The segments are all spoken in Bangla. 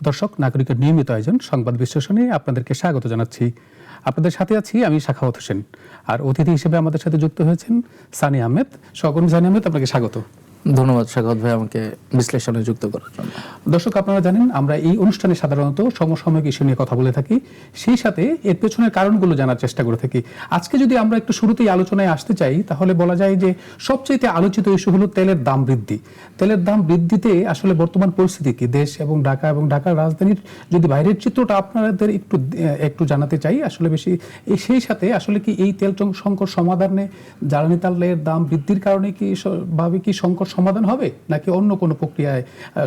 দর্শক নাগরিকের নিয়মিত আয়োজন সংবাদ বিশ্লেষণে আপনাদেরকে স্বাগত জানাচ্ছি। আপনাদের সাথে আছি আমি সাখাওয়াত হোসেন, আর অতিথি হিসেবে আমাদের সাথে যুক্ত হয়েছেন সানি আহমেদ। সহকর্মী সানি আহমেদ, আপনাকে স্বাগত। ধন্যবাদ স্বাগত ভাই আমাকে বিশ্লেষণে যুক্ত করার জন্য। দর্শক, আপনারা জানেন আমরা এই অনুষ্ঠানে সাধারণত সমসাময়িক ইস্যু নিয়ে কথা বলে থাকি, সেই সাথে এর পেছনের কারণগুলো জানার চেষ্টা করে থাকি। আজকে যদি আমরা একটু শুরুতেই আলোচনায় আসতে চাই, তাহলে বলা যায় যে সবচেয়ে আলোচিত ইস্যু হলো তেলের দাম বৃদ্ধি। তেলের দাম বৃদ্ধিতে আসলে বর্তমান পরিস্থিতি কি, দেশ এবং ঢাকার রাজধানীর যদি বাইরের চিত্রটা আপনাদের একটু জানাতে চাই আসলে বেশি। সেই সাথে আসলে কি এই তেল সংকট সমাধানে জ্বালানি তেলের দাম বৃদ্ধির কারণে কি সংকট সমাধান হবে, নাকি অন্য কোনো প্রক্রিয়ায়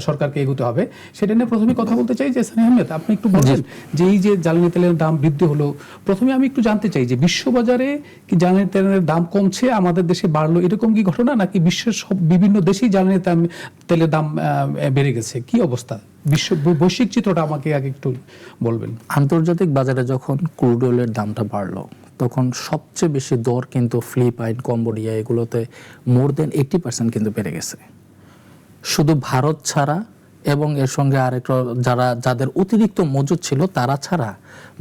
সরকারকে এগোতে হবে, সেটা নিয়ে প্রথমে কথা বলতে চাই। যে সানি আহমেদ, আপনি একটু বলবেন যে এই যে জ্বালানি তেলের দাম বৃদ্ধি হলো, প্রথমে আমি একটু জানতে চাই যে বিশ্ববাজারে কি জ্বালানি তেলের দাম কমছে, আমাদের দেশে বাড়লো, এরকম কি ঘটনা, নাকি বিশ্বের সব বিভিন্ন দেশেই জ্বালানি তেলের দাম বেড়ে গেছে? কি অবস্থা বৈশ্বিক চিত্রটা আমাকে আগে একটু বলবেন। আন্তর্জাতিক বাজারে যখন ক্রুড অয়েলের দামটা বাড়লো, তখন সবচেয়ে বেশি দর কিন্তু ফিলিপাইন, কম্বোডিয়া এগুলোতে মোর দেন 80% কিন্তু বেড়ে গেছে। শুধু ভারত ছাড়া এবং এর সঙ্গে আরেকটা যাদের অতিরিক্ত মজুদ ছিল তারা ছাড়া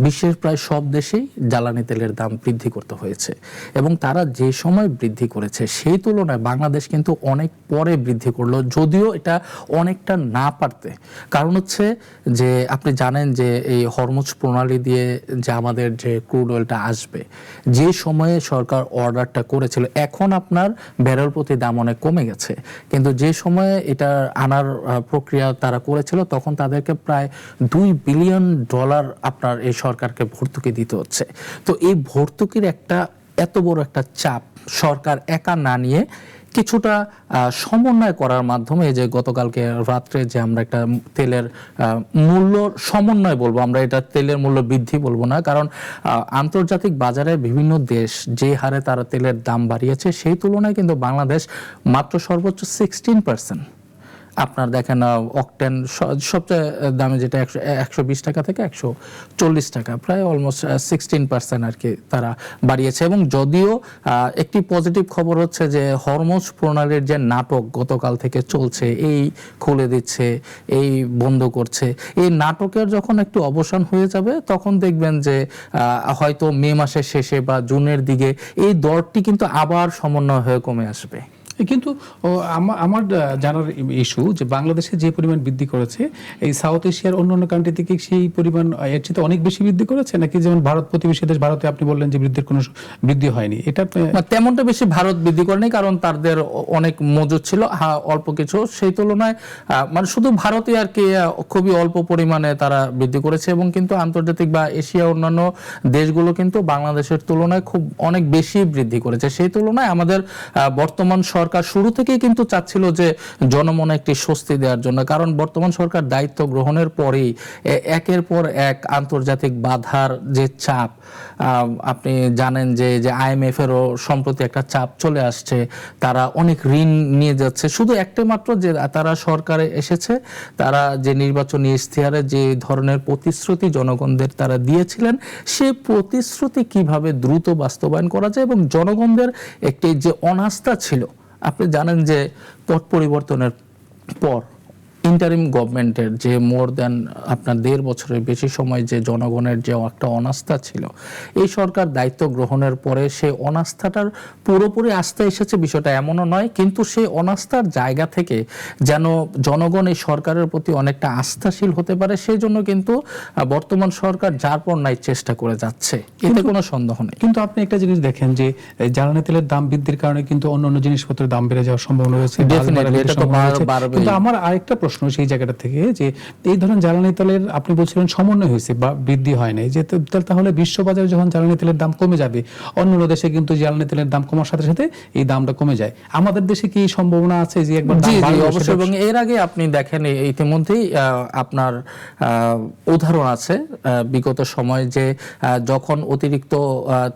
বিশ্বের প্রায় সব দেশেই জ্বালানি তেলের দাম বৃদ্ধি করতে হয়েছে। এবং তারা যে সময় বৃদ্ধি করেছে সেই তুলনায় বাংলাদেশ কিন্তু অনেক পরে বৃদ্ধি করলো, যদিও এটা অনেকটা না পারতে। কারণ হচ্ছে যে আপনি জানেন যে এই হরমুজ প্রণালী দিয়ে যে আমাদের যে ক্রুড অয়েলটা আসবে, যে সময়ে সরকার অর্ডারটা করেছিল, এখন আপনার ব্যারেল প্রতি দাম অনেক কমে গেছে, কিন্তু যে সময়ে এটা আনার প্রক্রিয়া তারা করেছিল তখন তাদেরকে প্রায় $2 বিলিয়ন আপনার এই সরকারকে ভর্তুকি দিতে হচ্ছে। তো এই ভর্তুকির এত বড় একটা চাপ সরকার একা না নিয়ে কিছুটা সমন্বয় করার মাধ্যমে, যে গতকালকে রাত্রে যে আমরা একটা তেলের মূল্য সমন্বয় বলবো, আমরা এটা তেলের মূল্য বৃদ্ধি বলবো না, কারণ আন্তর্জাতিক বাজারে বিভিন্ন দেশ যে হারে তারা তেলের দাম বাড়িয়েছে সেই তুলনায় কিন্তু বাংলাদেশ মাত্র সর্বোচ্চ 16%। আপনার দেখেন অকটেন সবচেয়ে দামে যেটা 120 টাকা থেকে 140 টাকা, প্রায় অলমোস্ট 16% আর কি তারা বাড়িয়েছে। এবং যদিও একটি পজিটিভ খবর হচ্ছে যে হরমুজ প্রণালীর যে নাটক গতকাল থেকে চলছে, এই খুলে দিচ্ছে, এই বন্ধ করছে, এই নাটকের যখন একটু অবসান হয়ে যাবে তখন দেখবেন যে হয়তো মে মাসের শেষে বা জুনের দিকে এই দরটি কিন্তু আবার সমন্বয় হয়ে কমে আসবে। কিন্তু আমার জানার ইস্যু যে বাংলাদেশে যে পরিমাণ বৃদ্ধি করেছে, এই সাউথ এশিয়ার অন্যান্য কান্ট্রি থেকে সেই পরিমাণ এর চেয়ে অনেক বেশি বৃদ্ধি করেছে, নাকি যেমন ভারত প্রতিবেশী দেশ ভারতে আপনি বললেন যে বৃদ্ধির কোনো বৃদ্ধি হয়নি? এটা তেমনটা বেশি ভারত বৃদ্ধি করেনি, কারণ তাদের অনেক মজুদ ছিল, অল্প কিছু, সেই তুলনায় মানে শুধু ভারতে আর কি খুবই অল্প পরিমাণে তারা বৃদ্ধি করেছে। এবং কিন্তু আন্তর্জাতিক বা এশিয়া অন্যান্য দেশগুলো কিন্তু বাংলাদেশের তুলনায় অনেক বেশি বৃদ্ধি করেছে। সেই তুলনায় আমাদের বর্তমান সরকার শুরু থেকেই কিন্তু চাচ্ছিল যে জনমনে একটি স্বস্তি দেওয়ার জন্য, কারণ বর্তমান সরকার দায়িত্ব গ্রহণের পরেই একের পর এক আন্তর্জাতিক বাধার যে চাপ, আপনি জানেন যে IMF এরও সম্প্রতি একটা চাপ চলে আসছে, তারা অনেক ঋণ নিয়ে যাচ্ছে। শুধু একটা মাত্র যে তারা সরকারে এসেছে, তারা যে নির্বাচনী ইশতেহারে যে ধরনের প্রতিশ্রুতি জনগণদের তারা দিয়েছিলেন, সে প্রতিশ্রুতি কিভাবে দ্রুত বাস্তবায়ন করা যায় এবং জনগণদের একটি যে অনাস্থা ছিল, আপনি জানেন যে পট পরিবর্তনের পর ইন্টারিম গভর্নমেন্টের যে মোর দেন আপনার 1.5 বছরের বেশি সময় যে জনগণের যে একটা অনাস্থা ছিল, এই সরকার দায়িত্ব গ্রহণের পরে সেই অনাস্থাটার পুরোপুরি আস্থা এসেছে বিষয়টা এমনও নয়, কিন্তু সেই অনাস্থার জায়গা থেকে যেন জনগণ এই সরকারের প্রতি অনেকটা আস্থাশীল হতে পারে, সেই জন্য কিন্তু বর্তমান সরকার যার পর নাই চেষ্টা করে যাচ্ছে, এতে কোনো সন্দেহ নেই। কিন্তু আপনি একটা জিনিস দেখেন যে জ্বালানি তেলের দাম বৃদ্ধির কারণে কিন্তু অন্যান্য জিনিসপত্রের দাম বেড়ে যাওয়ার সম্ভাবনা রয়েছে। কিন্তু আমার আরেকটা প্রশ্ন সেই জায়গাটা থেকে, যে এই ধরনের জ্বালানি তেলের আপনি বলছিলেন সমন্বয় হয়েছে বা বৃদ্ধি হয় নাই, যে তাহলে বিশ্ববাজারে যখন জ্বালানি তেলের দাম কমে যাবে, অন্যান্য দেশে কিন্তু জ্বালানি তেলের দাম কমার সাথে সাথে এই দামটা কমে যায়, আমাদের দেশে কি সম্ভাবনা আছে যে একবার? অবশ্যই। এবং এর আগে আপনি দেখেন ইতিমধ্যেই আপনার উদাহরণ আছে বিগত সময়, যে যখন অতিরিক্ত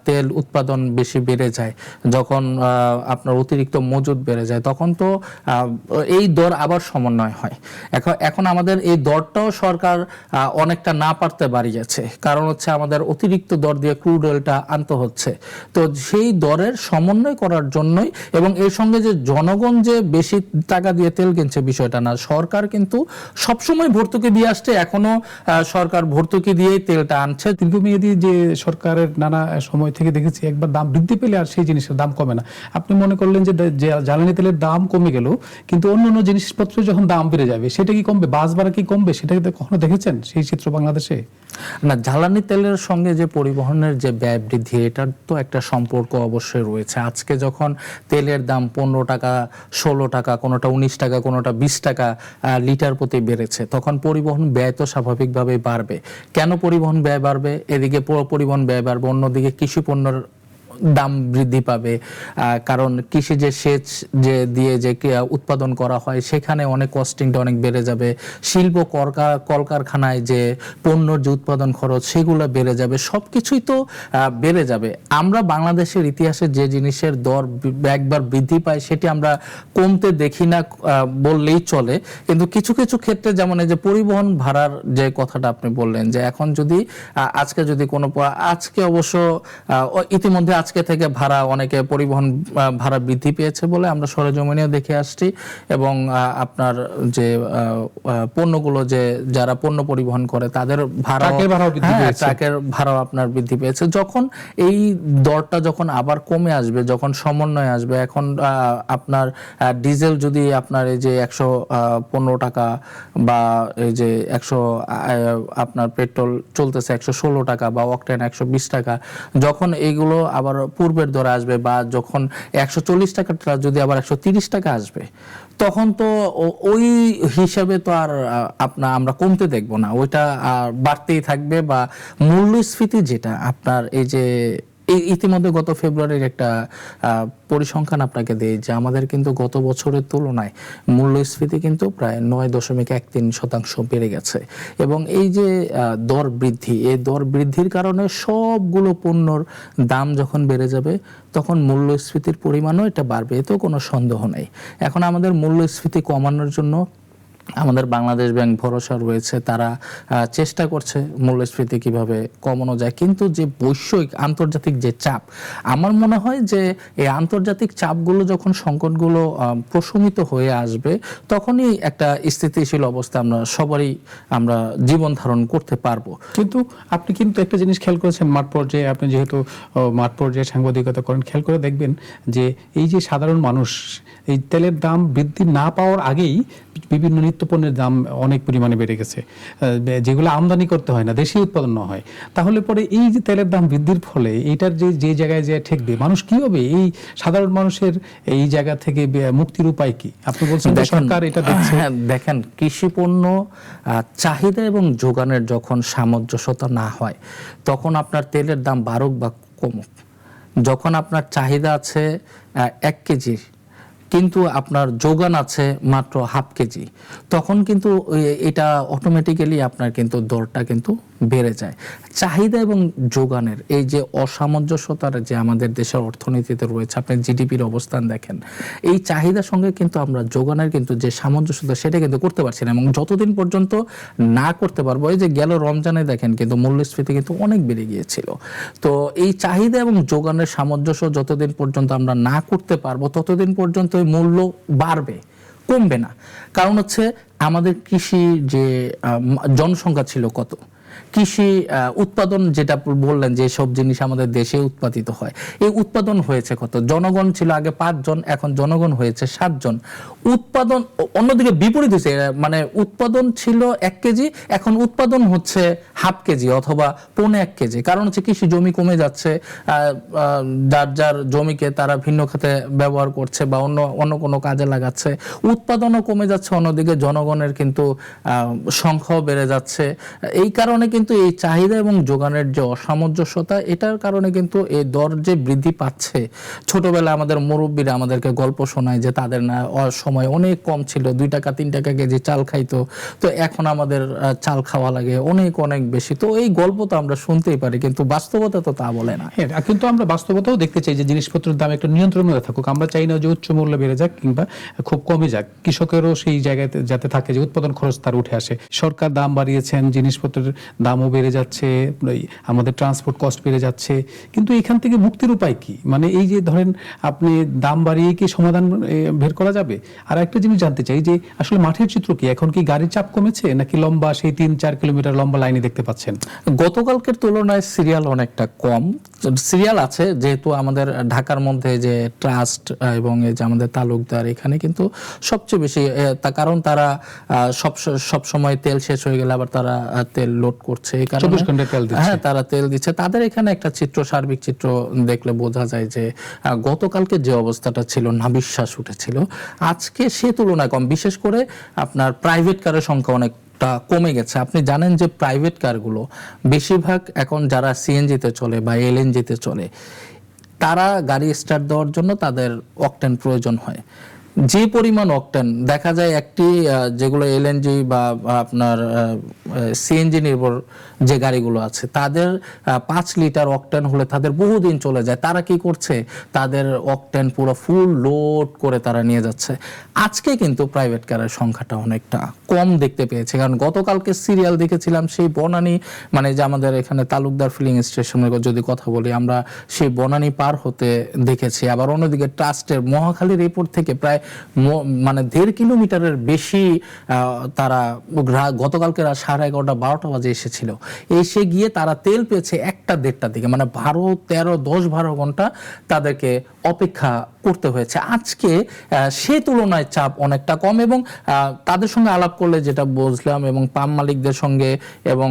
তেল উৎপাদন বেশি বেড়ে যায়, যখন আপনার অতিরিক্ত মজুদ বেড়ে যায়, তখন তো এই দর আবার সমন্বয় হয়। এখন আমাদের এই দরটাও সরকার অনেকটা না পারতে বাড়িয়েছে, কারণ হচ্ছে আমাদের অতিরিক্ত দর দিয়ে ক্রুড অয়েলটা আনতে হচ্ছে। তো সেই দরের সমন্বয় করার জন্যই, এবং এর সঙ্গে যে জনগণ যে বেশি টাকা দিয়ে তেল কিনছে বিষয়টা না, সরকার কিন্তু সবসময় ভর্তুকি দিয়ে আসছে, এখনো সরকার ভর্তুকি দিয়েই তেলটা আনছে। দীর্ঘমেয়াদী যে সরকারের নানা সময় থেকে দেখেছি একবার দাম বৃদ্ধি পেলে আর সেই জিনিসের দাম কমে না। আপনি মনে করলেন যে জ্বালানি তেলের দাম কমে গেল, কিন্তু অন্য জিনিসপত্র যখন দাম বেড়ে যাবে সেটা কি কমবে? বাস ভাড়া কি কমবে? সেটা কি কখনো দেখেছেন সেই চিত্র বাংলাদেশে? না, জ্বালানি তেলের সঙ্গে যে পরিবহনের যে ব্যয় বৃদ্ধি, এটার তো একটা সম্পর্ক অবশ্যই রয়েছে। আজকে যখন তেলের দাম 15 টাকা, 16 টাকা, কোনোটা 19 টাকা, কোনোটা 20 টাকা লিটার প্রতি বেড়েছে, তখন পরিবহন ব্যয় তো স্বাভাবিকভাবেই বাড়বে। কেন পরিবহন ব্যয় বাড়বে? এদিকে পরিবহন ব্যয় বাড়বে, অন্যদিকে কৃষি পণ্যের দাম বৃদ্ধি পাবে, কারণ কৃষি যে সেচ যে দিয়ে যে উৎপাদন করা হয় সেখানে অনেক কস্টিংটা অনেক বেড়ে যাবে। শিল্প কলকারখানায় যে পণ্যর যে উৎপাদন খরচ সেগুলো বেড়ে যাবে, সবকিছুই তো বেড়ে যাবে। আমরা বাংলাদেশের ইতিহাসে যে জিনিসের দর একবার বৃদ্ধি পায় সেটি আমরা কমতে দেখি না বললেই চলে। কিন্তু কিছু কিছু ক্ষেত্রে, যেমন এই যে পরিবহন ভাড়ার যে কথাটা আপনি বললেন, যে এখন যদি আজকে যদি কোনো আজকে অবশ্য ইতিমধ্যে আজকে থেকে ভাড়া অনেকে পরিবহন ভাড়া বৃদ্ধি পেয়েছে বলে আমরা সরেজমিনেও দেখে আসছি, এবং আপনার যে পণ্যগুলো যে যারা পণ্য পরিবহন করে তাদের ট্রাকের ভাড়াও আপনার বৃদ্ধি পেয়েছে। যখন এই দরটা যখন আবার কমে আসবে, যখন সমন্বয় আসবে, এখন আপনার ডিজেল যদি আপনার এই যে 115 টাকা বা এই যে 100 আপনার পেট্রোল চলতেছে 116 টাকা বা অকটেন 120 টাকা, যখন এইগুলো আবার পূর্বের দরে আসবে, বা যখন 140 টাকাটা যদি আবার 130 টাকা আসবে, তখন তো ওই হিসাবে তো আর আমরা কমতে দেখবো না, ওইটা বাড়তেই থাকবে। বা মূল্যস্ফীতি যেটা আপনার এই যে ইতিমধ্যে গত ফেব্রুয়ারির একটা পরিসংখ্যান আপনাকে দেই, যে আমাদের কিন্তু গত বছরের তুলনায় মূল্যস্ফীতি কিন্তু প্রায় 9.13% বেড়ে গেছে। এবং এই যে দর বৃদ্ধি, এই দর বৃদ্ধির কারণে সবগুলো পণ্যর দাম যখন বেড়ে যাবে, তখন মূল্যস্ফীতির পরিমাণও এটা বাড়বে, এতেও কোনো সন্দেহ নেই। এখন আমাদের মূল্যস্ফীতি কমানোর জন্য আমাদের বাংলাদেশ ব্যাংক ভরসা রয়েছে, তারা চেষ্টা করছে মূল্যস্ফীতি কিভাবে কমানো যায়। কিন্তু যে বৈশ্বিক আন্তর্জাতিক যে চাপ, আমার মনে হয় যে এই আন্তর্জাতিক চাপগুলো যখন সংকটগুলো প্রশমিত হয়ে আসবে, তখনই একটা স্থিতিশীল অবস্থা আমরা জীবন ধারণ করতে পারবো। কিন্তু আপনি কিন্তু একটা জিনিস খেয়াল করেছেন, মাঠ পর্যায়ে আপনি যেহেতু মাঠ পর্যায়ে সাংবাদিকতা করেন, খেয়াল করে দেখবেন যে এই যে সাধারণ মানুষ এই তেলের দাম বৃদ্ধি না পাওয়ার আগেই বিভিন্ন নিত্যপণ্যের দাম অনেক পরিমাণে বেড়ে গেছে, যেগুলো আমদানি করতে হয় না, দেশে উৎপাদন না হয়। তাহলে পরে এই যে তেলের দাম বৃদ্ধির ফলে এইটার যে জায়গায় যে ঠেকবে, মানুষ কি হবে? এই সাধারণ মানুষের এই জায়গা থেকে মুক্তির উপায় কি? আপনি বলছেন সরকার এটা দেখছে। দেখেন, কৃষি পণ্য চাহিদা এবং যোগানের যখন সামঞ্জস্যতা না হয়, তখন আপনার তেলের দাম বাড়ুক বা কমুক, যখন আপনার চাহিদা আছে 1 কেজি কিন্তু আপনার যোগান আছে মাত্র হাফ কেজি, তখন কিন্তু এটা অটোমেটিক্যালি আপনার কিন্তু দরটা কিন্তু বেড়ে যায়। চাহিদা এবং যোগানের এই যে অসামঞ্জস্যতার যে আমাদের দেশের অর্থনীতিতে রয়েছে, আপনি জিডিপির অবস্থান দেখেন, এই চাহিদার সঙ্গে কিন্তু আমরা যোগানের কিন্তু যে সামঞ্জস্যতা সেটা কিন্তু করতে পারছি না। এবং যতদিন পর্যন্ত না করতে পারবো, এই যে গেল রমজানে দেখেন কিন্তু মূল্যস্ফীতি কিন্তু অনেক বেড়ে গিয়েছিল। তো এই চাহিদা এবং যোগানের সামঞ্জস্য যতদিন পর্যন্ত আমরা না করতে পারবো, ততদিন পর্যন্ত এই মূল্য বাড়বে, কমবে না। কারণ হচ্ছে আমাদের কৃষি যে জনসংখ্যা ছিল কত, কৃষি উৎপাদন যেটা বললেন যে সব জিনিস আমাদের দেশে উৎপাদিত হয়, এই উৎপাদন হয়েছে কত? জনগণ ছিল আগে 5 জন, এখন জনগণ হয়েছে 7 জন। উৎপাদন অন্যদিকে বিপরীত হয়েছে, মানে উৎপাদন ছিল 1 কেজি, এখন উৎপাদন হচ্ছে হাফ কেজি অথবা 1.25 কেজি। কারণ হচ্ছে কৃষি জমি কমে যাচ্ছে, যার জমিকে তারা ভিন্ন খাতে ব্যবহার করছে বা অন্য কোনো কাজে লাগাচ্ছে, উৎপাদনও কমে যাচ্ছে, অন্যদিকে জনগণের কিন্তু সংখ্যাও বেড়ে যাচ্ছে। এই কারণে বর্তমানে কিন্তু এই চাহিদা এবং যোগানের যে অসামঞ্জস্যতা, এটার কারণে কিন্তু এই দর যে বৃদ্ধি পাচ্ছে, ছোটবেলায় আমাদের মুরব্বীরা আমাদেরকে গল্প শোনায় যে তাদের না সময় অনেক কম ছিল, 2 টাকা 3 টাকা কেজি চাল খাইতো, তো এখন আমাদের চাল খাওয়া লাগে অনেক অনেক বেশি। তো এই গল্প তো আমরা শুনতেই পারি, কিন্তু বাস্তবতা তো তা বলে না। হ্যাঁ, কিন্তু আমরা বাস্তবতাও দেখতে চাই যে জিনিসপত্রের দাম একটা নিয়ন্ত্রণের মধ্যে থাকুক। আমরা চাই না যে উচ্চ মূল্য বেড়ে যাক কিংবা খুব কমে যাক, কৃষকেরও সেই জায়গায় যাতে থাকে যে উৎপাদন খরচ তার উঠে আসে। সরকার দাম বাড়িয়েছেন, জিনিসপত্রের দামও বেড়ে যাচ্ছে, আমাদের ট্রান্সপোর্ট কস্ট বেড়ে যাচ্ছে, কিন্তু এখান থেকে মুক্তির উপায় কি? মানে এই যে ধরেন আপনি দাম বাড়িয়ে কি সমাধান বের করা যাবে? আর একটা জিনিস জানতে চাই যে আসলে মাঠের চিত্র কি, এখন কি গাড়ির চাপ কমেছে নাকি লম্বা সেই 3-4 কিলোমিটার লম্বা লাইনে দেখতে পাচ্ছেন? গতকালকের তুলনায় সিরিয়াল অনেকটা কম। সিরিয়াল আছে যেহেতু আমাদের ঢাকার মধ্যে যে ট্রাস্ট এবং এই যে আমাদের তালুকদার, এখানে কিন্তু সবচেয়ে বেশি কারণ তারা সব সময় তেল শেষ হয়ে গেলে আবার তারা তেল লোড করছে, এই কারণে 24 ঘন্টা তেল দিচ্ছে। হ্যাঁ, তারা তেল দিচ্ছে। তাদের এখানে একটা চিত্র, সার্বিক চিত্র দেখলে বোঝা যায় যে গতকালকে যে অবস্থাটা ছিল, নাভিশ্বাস উঠেছিল, আজকে সে তুলনায় কম। বিশেষ করে আপনার প্রাইভেট কারের সংখ্যা অনেক কমে গেছে। আপনি জানেন যে প্রাইভেট কারগুলো বেশিরভাগ এখন যারা সিএনজিতে চলে বা এলএনজিতে চলে, তারা গাড়ি স্টার্ট দেওয়ার জন্য তাদের অকটেন প্রয়োজন হয়। যে পরিমাণ অকটেন দেখা যায় একটি যেগুলো এলএনজি বা আপনার সিএনজি নির্ভর যে গাড়িগুলো আছে, তাদের 5 লিটার অকটেন হলে তাদের বহুদিন চলে যায়। তারা কি করছে, তাদের অকটেন পুরো ফুল লোড করে তারা নিয়ে যাচ্ছে। আজকে কিন্তু প্রাইভেট কারের সংখ্যাটা অনেকটা কম দেখতে পেয়েছে, কারণ গতকালকে সিরিয়াল দেখেছিলাম সেই বনানী, মানে যে আমাদের এখানে তালুকদার ফিলিং স্টেশনের যদি কথা বলি, আমরা সেই বনানী পার হতে দেখেছি। আবার অন্যদিকে ট্রাস্টের মহাখালীর এয়ারপোর্ট থেকে প্রায় মানে 1.5 কিলোমিটারের বেশি তারা গতকালকে রাত 11:30 12টা বাজে এসেছিল। এসে গিয়ে তারা তেল পেয়েছে 1টা 1:30 দিকে, মানে 10-12 ঘন্টা তাদেরকে অপেক্ষা করতে হয়েছে। আজকে সে তুলনায় চাপ অনেকটা কম, এবং তাদের সঙ্গে আলাপ করলে যেটা বুঝলাম, এবং পাম্প মালিকদের সঙ্গে এবং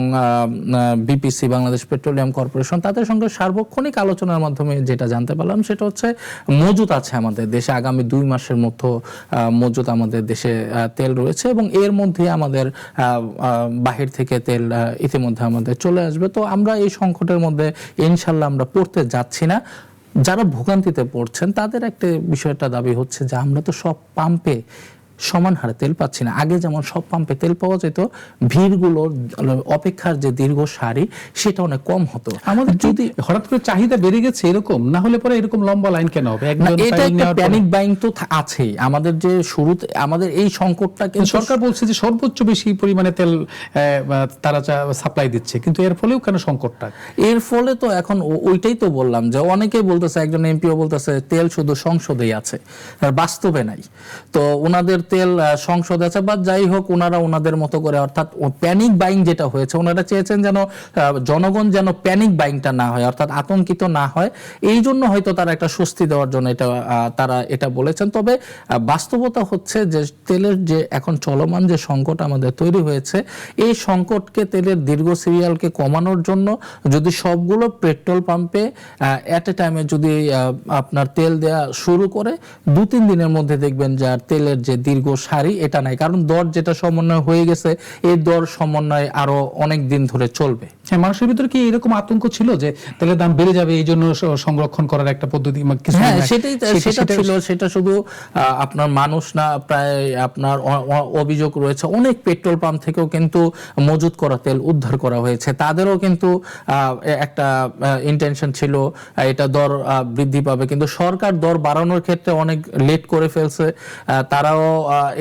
বিপিসি বাংলাদেশ পেট্রোলিয়াম কর্পোরেশন, তাদের সঙ্গে সার্বক্ষণিক আলোচনার মাধ্যমে যেটা জানতে পারলাম সেটা হচ্ছে মজুত আছে আমাদের দেশে, আগামী 2 মাসের মতো মজুত আমাদের দেশে তেল রয়েছে, এবং এর মধ্যে আমাদের বাহির থেকে তেল ইতিমধ্যে আমাদের চলে আসবে। তো আমরা এই সংকটের মধ্যে ইনশাল্লাহ আমরা পড়তে যাচ্ছি না। যারা ভোগান্তিতে পড়ছেন তাদের একটা বিষয়টা দাবি হচ্ছে যে আমরা তো সব পাম্পে সমান হারে তেল পাচ্ছি না। আগে যেমন সব পাম্পে তেল পাওয়া যেত, ভিড়গুলোর অপেক্ষার যে দীর্ঘ সারি সেটা অনেক কম হতো। আমাদের যদি হঠাৎ করে চাহিদা বেড়ে গেছে এরকম, না হলে পরে এরকম লম্বা লাইন কেন হবে? এটা একটা প্যানিক বাইং তো আছেই আমাদের, যে শুরুতে আমাদের এই সংকটটা, কিন্তু সরকার বলছে যে সর্বোচ্চ বেশি পরিমাণে তেল তারা সাপ্লাই দিচ্ছে, কিন্তু এর ফলেও কেন সংকটটা? এর ফলে তো এখন ওইটাই তো বললাম যে অনেকেই বলতেছে, একজন এমপিও বলতেছে তেল শুধু সংসদেই আছে, আর বাস্তবে নাই। তো ওনাদের তেল সংসদে আছে, বা যাই হোক, ওনারা ওনাদের মতো করে, অর্থাৎ প্যানিক বাইং যেটা হয়েছে, ওনারা চেয়েছেন যেন জনগণ যেন প্যানিক বাইংটা না হয়, অর্থাৎ আতঙ্কিত না হয়, এই জন্য হয়তো তারা একটা স্বস্তি দেওয়ার জন্য তারা এটা বলেছেন। তবে বাস্তবতা হচ্ছে যে তেলের যে এখন চলমান যে সংকট আমাদের তৈরি হয়েছে, এই সংকটকে, তেলের দীর্ঘ সিরিয়ালকে কমানোর জন্য যদি সবগুলো পেট্রোল পাম্পে এট এ টাইমে যদি আপনার তেল দেয়া শুরু করে, 2-3 দিনের মধ্যে দেখবেন যে আর তেলের যে দীর্ঘ সারি এটা নাই। কারণ দর যেটা সমন্বয় হয়ে গেছে, এই দর সমন্বয় আরো অনেক দিন ধরে চলবে। হ্যাঁ, মানুষের ভিতরে কি এরকম আতঙ্ক ছিল যে তেলের দাম বেড়ে যাবে, এই জন্য সংরক্ষণ করার একটা পদ্ধতি? হ্যাঁ, সেটা ছিল। সেটা শুধু আপনার মানুষ না, প্রায় আপনার অভিযোগ রয়েছে অনেক পেট্রোল পাম্প থেকেও কিন্তু মজুত করা তেল উদ্ধার করা হয়েছে। তাদেরও কিন্তু একটা ইন্টেনশন ছিল এটা দর বৃদ্ধি পাবে, কিন্তু সরকার দর বাড়ানোর ক্ষেত্রে অনেক লেট করে ফেলছে। তারাও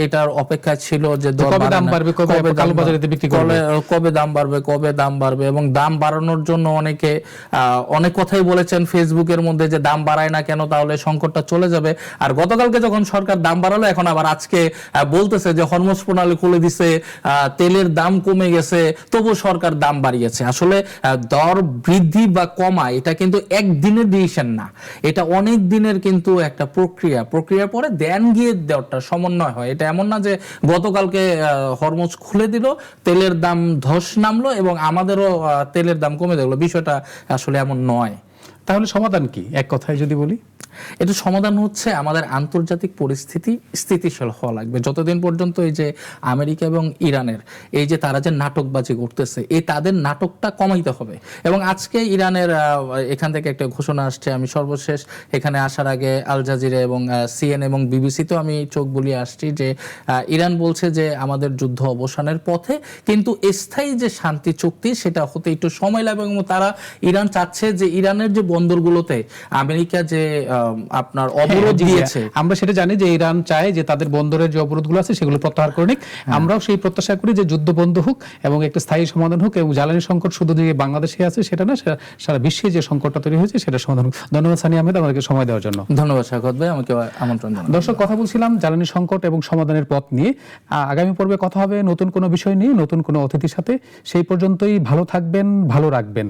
এটার অপেক্ষা ছিল যে কবে দাম বাড়বে, কবে কালোবাজারে বিক্রি করবে, কবে দাম বাড়বে, এবং দাম বাড়ানোর জন্য অনেকে অনেক কথাই বলেছেন ফেসবুকের মধ্যে যে দাম বাড়ায় না কেন, তাহলে সংকটটা চলে যাবে। আর গতকালকে যখন সরকার দাম বাড়ালো, এখন আবার আজকে বলতেছে যে হরমুজ প্রণালী খুলে দিছে, তেলের দাম কমে গেছে, তবু সরকার দাম বাড়িয়েছে। আসলে দর বৃদ্ধি বা কমা এটা কিন্তু একদিনের ডিসিশন না, এটা অনেক দিনের কিন্তু একটা প্রক্রিয়া পরে দেন গিয়ে দেওয়াটা সমন্বয় হয়। এটা এমন না যে গতকালকে হরমুজ খুলে দিল, তেলের দাম ধস নামলো এবং আমাদেরও তেলের দাম কমে গেল, বিষয়টা আসলে এমন নয়। তাহলে সমাধান কি এক কথায় যদি বলি? এটা সমাধান হচ্ছে আমাদের আন্তর্জাতিক পরিস্থিতি স্থিতিশীল হওয়া লাগবে। যতদিন পর্যন্ত এই যে আমেরিকা এবং ইরানের এই যে তারা যে নাটকবাজি করতেছে, এই তাদের নাটকটা কমাইতে হবে। এবং আজকে ইরানের এখান থেকে একটা ঘোষণা আসছে, আমি সর্বশেষ এখানে আসার আগে আল জাজিরা এবং সিএন এবং বিবিসিতেও আমি চোখ বুলিয়ে আসছি যে ইরান বলছে যে আমাদের যুদ্ধ অবসানের পথে, কিন্তু স্থায়ী যে শান্তি চুক্তি সেটা হতে একটু সময় লাগবে। এবং তারা ইরান চাচ্ছে যে ইরানের যে বন্দরগুলোতে আমেরিকা যে আপনার অবরোধ দিয়েছে, আমরা সেটা জানি যে ইরান চায় যে তাদের বন্দরের যে অবরোধগুলো আছে সেগুলো প্রত্যাহার করে নিক। আমরাও সেই প্রত্যাশা করি যে যুদ্ধ বন্ধ হোক এবং একটা স্থায়ী সমাধান হোক, এবং জ্বালানি সংকট শুধু যে বাংলাদেশে আছে সেটা না, সারা বিশ্বে যে সংকটটা তৈরি হয়েছে সেটা সমাধান হোক। ধন্যবাদ সানি আহমেদ আমাকে সময় দেওয়ার জন্য। ধন্যবাদ শাকত ভাই, আমাকে আমন্ত্রণ জানানোর। দর্শক, কথা বলছিলাম জ্বালানি সংকট এবং সমাধানের পথ নিয়ে। আগামী পর্বে কথা হবে নতুন কোনো বিষয় নিয়ে, নতুন কোনো অতিথির সাথে। সেই পর্যন্তই ভালো থাকবেন, ভালো রাখবেন।